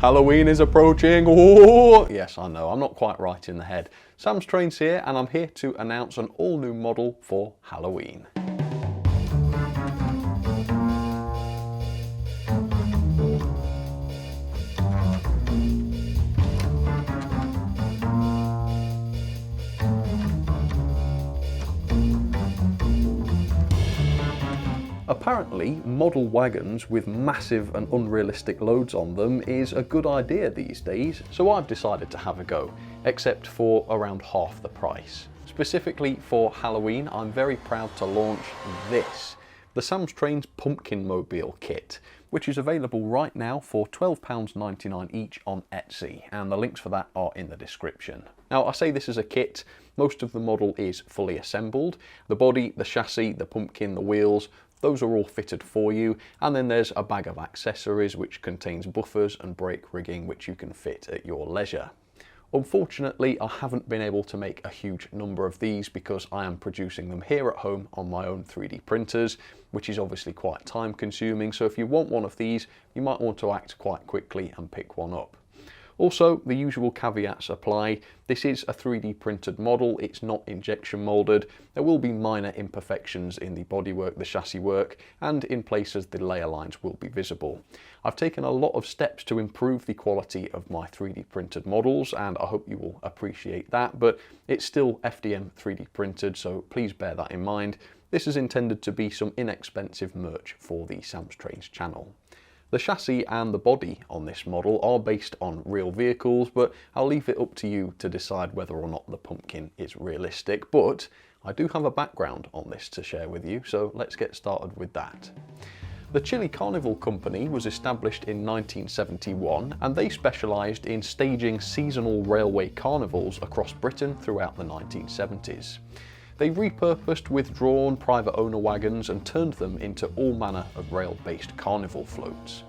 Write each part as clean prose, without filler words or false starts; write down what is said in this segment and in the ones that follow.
Halloween is approaching. Oh! Yes, I know, I'm not quite right in the head. Sam's Trains here, and I'm here to announce an all-new model for Halloween. Apparently, model wagons with massive and unrealistic loads on them is a good idea these days, so I've decided to have a go, except for around half the price. Specifically for Halloween, I'm very proud to launch this, the Sam's Trains Pumpkin Mobile Kit, which is available right now for £12.99 each on Etsy, and the links for that are in the description. Now, I say this is a kit. Most of the model is fully assembled. The body, the chassis, the pumpkin, the wheels, those are all fitted for you, and then there's a bag of accessories which contains buffers and brake rigging which you can fit at your leisure. Unfortunately, I haven't been able to make a huge number of these because I am producing them here at home on my own 3D printers, which is obviously quite time consuming, so if you want one of these, you might want to act quite quickly and pick one up. Also, the usual caveats apply. This is a 3D printed model, it's not injection moulded. There will be minor imperfections in the bodywork, the chassis work, and in places the layer lines will be visible. I've taken a lot of steps to improve the quality of my 3D printed models, and I hope you will appreciate that, but it's still FDM 3D printed, so please bear that in mind. This is intended to be some inexpensive merch for the Sam's Trains channel. The chassis and the body on this model are based on real vehicles, but I'll leave it up to you to decide whether or not the pumpkin is realistic. But I do have a background on this to share with you, so let's get started with that. The Chile Carnival Company was established in 1971, and they specialised in staging seasonal railway carnivals across Britain throughout the 1970s. They repurposed withdrawn private owner wagons and turned them into all manner of rail-based carnival floats.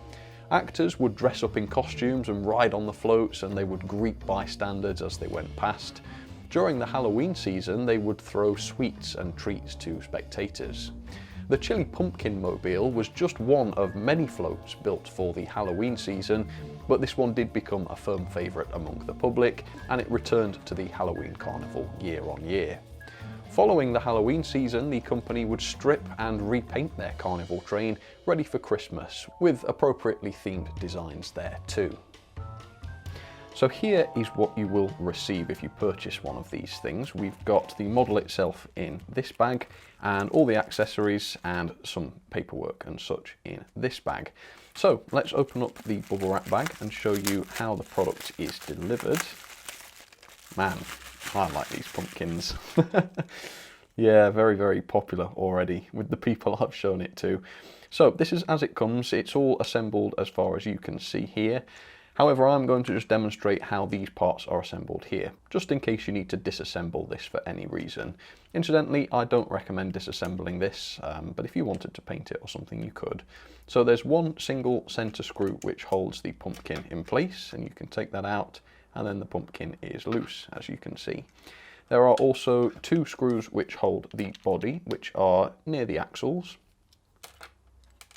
Actors would dress up in costumes and ride on the floats, and they would greet bystanders as they went past. During the Halloween season, they would throw sweets and treats to spectators. The Chile Pumpkin Mobile was just one of many floats built for the Halloween season, but this one did become a firm favourite among the public, and it returned to the Halloween carnival year on year. Following the Halloween season, the company would strip and repaint their carnival train ready for Christmas, with appropriately themed designs there too. So here is what you will receive if you purchase one of these things. We've got the model itself in this bag, and all the accessories and some paperwork and such in this bag. So let's open up the bubble wrap bag and show you how the product is delivered. Man, I like these pumpkins. Yeah, very, very popular already with the people I've shown it to. So this is as it comes. It's all assembled as far as you can see here. However, I'm going to just demonstrate how these parts are assembled here, just in case you need to disassemble this for any reason. Incidentally, I don't recommend disassembling this, but if you wanted to paint it or something, you could. So there's one single center screw which holds the pumpkin in place, and you can take that out, and then the pumpkin is loose, as you can see. There are also two screws which hold the body, which are near the axles.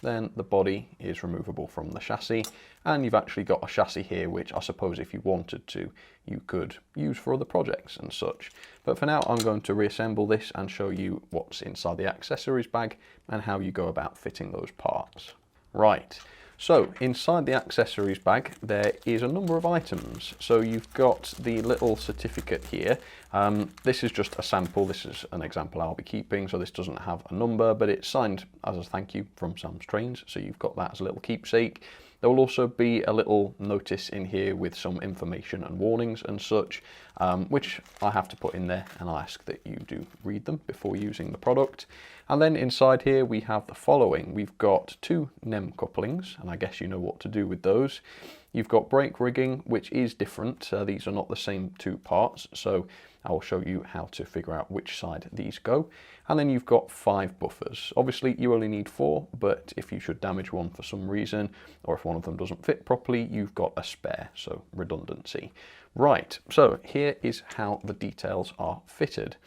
Then the body is removable from the chassis, and you've actually got a chassis here which I suppose if you wanted to, you could use for other projects and such. But for now, I'm going to reassemble this and show you what's inside the accessories bag and how you go about fitting those parts. Right. So inside the accessories bag there is a number of items. So you've got the little certificate here. This is just a sample. This is an example I'll be keeping, so this doesn't have a number, but it's signed as a thank you from Sam's Trains, so you've got that as a little keepsake. There will also be a little notice in here with some information and warnings and such, which I have to put in there, and I ask that you do read them before using the product. And then inside here we have the following. We've got two NEM couplings, and I guess you know what to do with those. You've got brake rigging, which is different. These are not the same two parts, so I will show you how to figure out which side these go. And then you've got 5 buffers. Obviously you only need 4, but if you should damage one for some reason, or if one of them doesn't fit properly, you've got a spare, so redundancy. Right, so here is how the details are fitted.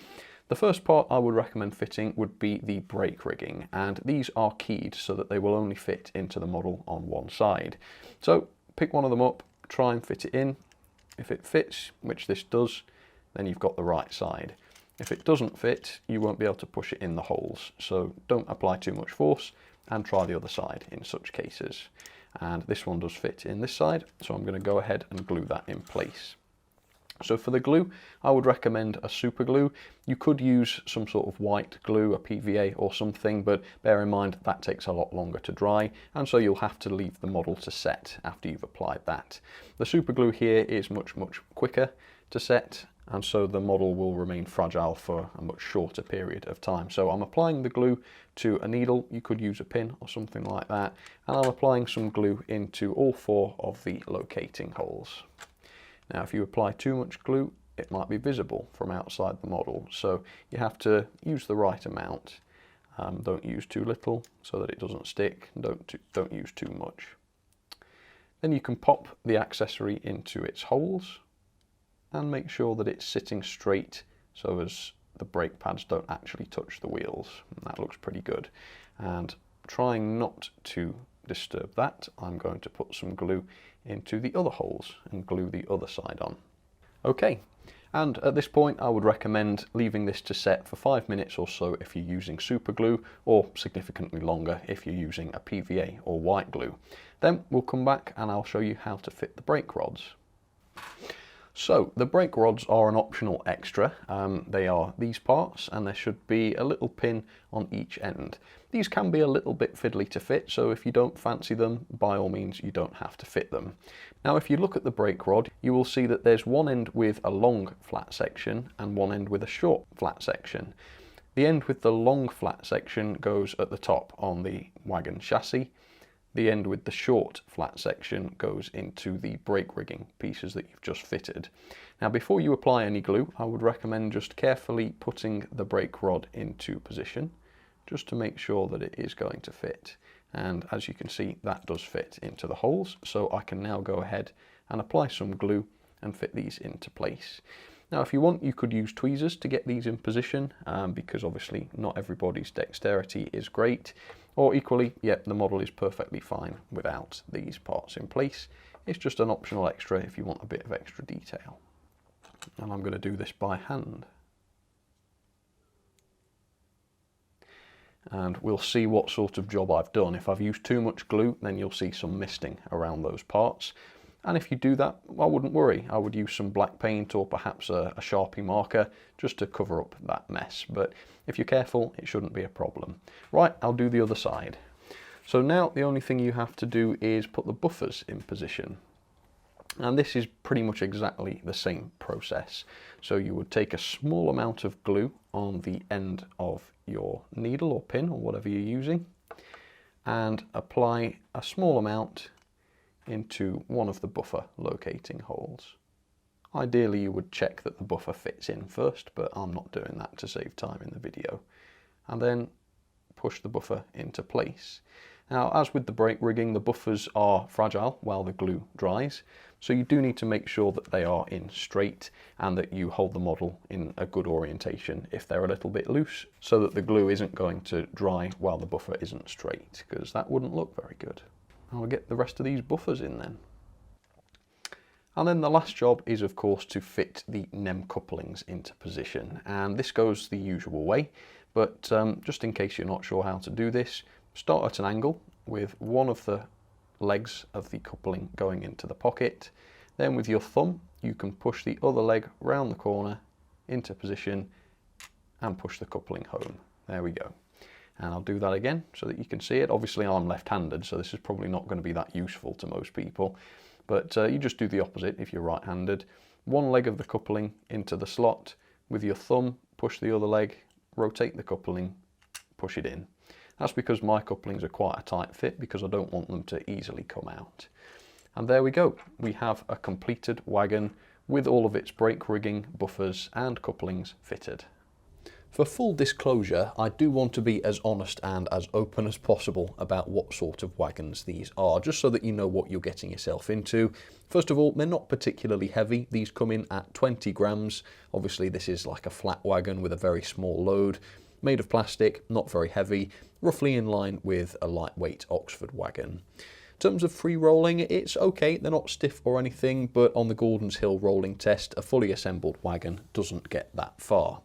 The first part I would recommend fitting would be the brake rigging, and these are keyed so that they will only fit into the model on one side. So pick one of them up, try and fit it in. If it fits, which this does, then you've got the right side. If it doesn't fit, you won't be able to push it in the holes. So don't apply too much force and try the other side in such cases. And this one does fit in this side, so I'm going to go ahead and glue that in place. So for the glue, I would recommend a super glue. You could use some sort of white glue, a PVA or something, but bear in mind that takes a lot longer to dry, and so you'll have to leave the model to set after you've applied that. The super glue here is much quicker to set, and so the model will remain fragile for a much shorter period of time. So I'm applying the glue to a needle. You could use a pin or something like that, and I'm applying some glue into all 4 of the locating holes. Now, if you apply too much glue, it might be visible from outside the model, so you have to use the right amount. Don't use too little so that it doesn't stick. Don't use too much. Then you can pop the accessory into its holes and make sure that it's sitting straight so as the brake pads don't actually touch the wheels. And that looks pretty good. And trying not to disturb that, I'm going to put some glue into the other holes and glue the other side on. Okay, and at this point I would recommend leaving this to set for 5 minutes or so if you're using super glue, or significantly longer if you're using a PVA or white glue. Then we'll come back and I'll show you how to fit the brake rods. So the brake rods are an optional extra. They are these parts, and there should be a little pin on each end. These can be a little bit fiddly to fit, so if you don't fancy them, by all means you don't have to fit them. Now if you look at the brake rod, you will see that there's one end with a long flat section and one end with a short flat section. The end with the long flat section goes at the top on the wagon chassis. The end with the short flat section goes into the brake rigging pieces that you've just fitted. Now before you apply any glue, I would recommend just carefully putting the brake rod into position, just to make sure that it is going to fit. And as you can see, that does fit into the holes, so I can now go ahead and apply some glue and fit these into place. Now if you want, you could use tweezers to get these in position, because obviously not everybody's dexterity is great. Or equally, yep, the model is perfectly fine without these parts in place. It's just an optional extra if you want a bit of extra detail. And I'm going to do this by hand. And we'll see what sort of job I've done. If I've used too much glue, then you'll see some misting around those parts. And if you do that, I wouldn't worry. I would use some black paint or perhaps a Sharpie marker just to cover up that mess. But if you're careful, it shouldn't be a problem. Right, I'll do the other side. So now the only thing you have to do is put the buffers in position. And this is pretty much exactly the same process. So you would take a small amount of glue on the end of your needle or pin or whatever you're using, and apply a small amount into one of the buffer locating holes. Ideally you would check that the buffer fits in first, but I'm not doing that to save time in the video. And then push the buffer into place. Now, as with the brake rigging, the buffers are fragile while the glue dries, so you do need to make sure that they are in straight and that you hold the model in a good orientation if they're a little bit loose, so that the glue isn't going to dry while the buffer isn't straight, because that wouldn't look very good. I'll get the rest of these buffers in then. And then the last job is, of course, to fit the NEM couplings into position, and this goes the usual way, but just in case you're not sure how to do this, start at an angle with one of the legs of the coupling going into the pocket. Then with your thumb you can push the other leg round the corner into position and push the coupling home. There we go. And I'll do that again so that you can see it. Obviously I'm left-handed, so this is probably not going to be that useful to most people, but you just do the opposite if you're right-handed. One leg of the coupling into the slot, with your thumb push the other leg, rotate the coupling, push it in. That's because my couplings are quite a tight fit, because I don't want them to easily come out. And there we go. We have a completed wagon with all of its brake rigging, buffers and couplings fitted. For full disclosure, I do want to be as honest and as open as possible about what sort of wagons these are, just so that you know what you're getting yourself into. First of all, they're not particularly heavy. These come in at 20 grams. Obviously this is like a flat wagon with a very small load. Made of plastic, not very heavy, roughly in line with a lightweight Oxford wagon. In terms of free rolling, it's okay, they're not stiff or anything, but on the Gordon's Hill rolling test, a fully assembled wagon doesn't get that far.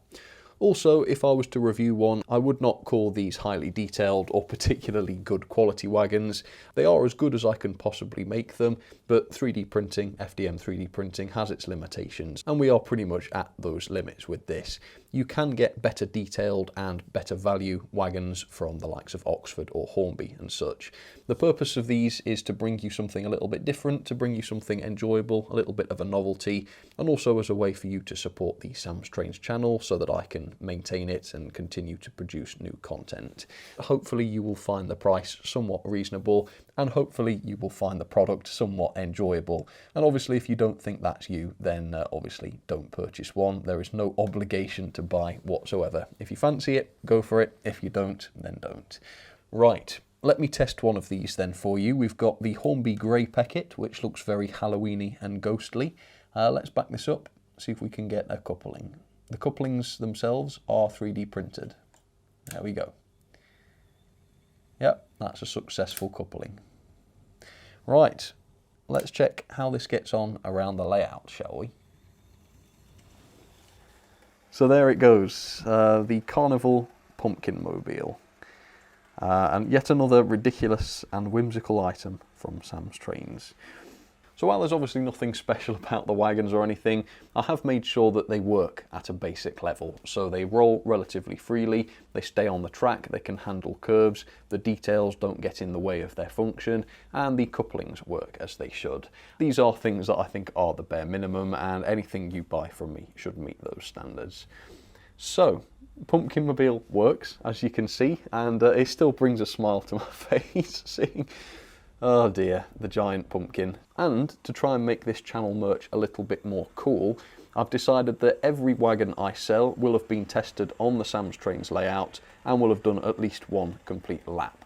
Also, if I was to review one, I would not call these highly detailed or particularly good quality wagons. They are as good as I can possibly make them, but 3D printing, FDM 3D printing, has its limitations, and we are pretty much at those limits with this. You can get better detailed and better value wagons from the likes of Oxford or Hornby and such. The purpose of these is to bring you something a little bit different, to bring you something enjoyable, a little bit of a novelty, and also as a way for you to support the Sam'sTrains channel so that I can maintain it and continue to produce new content. Hopefully you will find the price somewhat reasonable, and hopefully you will find the product somewhat enjoyable. And obviously if you don't think that's you, then obviously don't purchase one. There is no obligation to buy whatsoever. If you fancy it, go for it. If you don't, then don't. Right. Let me test one of these then for you. We've got the Hornby Grey Peckett, which looks very Halloweeny and ghostly. Let's back this up, see if we can get a coupling. The couplings themselves are 3D printed. There we go. Yep, that's a successful coupling. Right, let's check how this gets on around the layout, shall we? So there it goes, the Carnival Pumpkin Mobile. And yet another ridiculous and whimsical item from Sam'sTrains. So while there's obviously nothing special about the wagons or anything, I have made sure that they work at a basic level. So they roll relatively freely, they stay on the track, they can handle curves, the details don't get in the way of their function, and the couplings work as they should. These are things that I think are the bare minimum, and anything you buy from me should meet those standards. So, Pumpkin Mobile works, as you can see, and it still brings a smile to my face seeing, oh dear, the giant pumpkin. And to try and make this channel merch a little bit more cool, I've decided that every wagon I sell will have been tested on the Sam'sTrains layout and will have done at least one complete lap.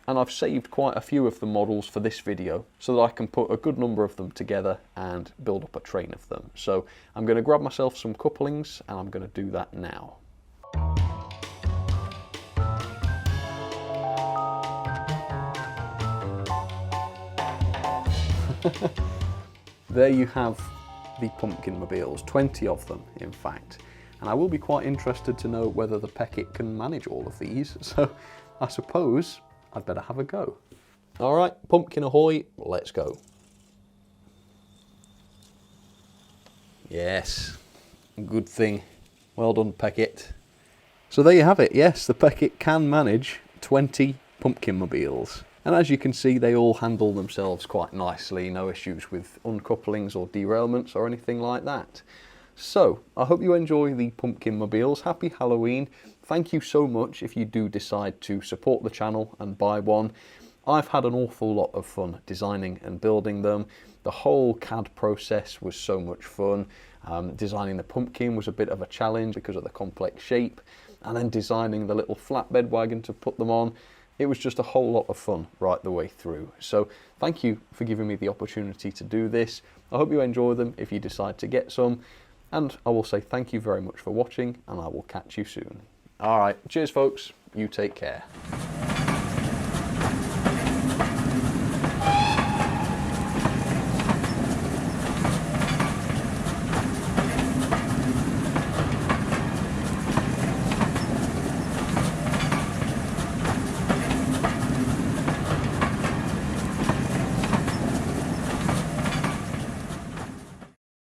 And I've saved quite a few of the models for this video so that I can put a good number of them together and build up a train of them. So I'm going to grab myself some couplings and I'm going to do that now. There you have the pumpkin mobiles, 20 of them in fact. And I will be quite interested to know whether the Peckett can manage all of these, so I suppose I'd better have a go. Alright, pumpkin ahoy, let's go. Yes, good thing. Well done, Peckett. So there you have it, yes, the Peckett can manage 20 pumpkin mobiles. And as you can see, they all handle themselves quite nicely, no issues with uncouplings or derailments or anything like that. So, I hope you enjoy the pumpkin mobiles. Happy Halloween. Thank you so much if you do decide to support the channel and buy one. I've had an awful lot of fun designing and building them. The whole CAD process was so much fun. Designing the pumpkin was a bit of a challenge because of the complex shape, and then designing the little flatbed wagon to put them on. It was just a whole lot of fun right the way through. So thank you for giving me the opportunity to do this. I hope you enjoy them if you decide to get some. And I will say thank you very much for watching, and I will catch you soon. All right, cheers folks, you take care.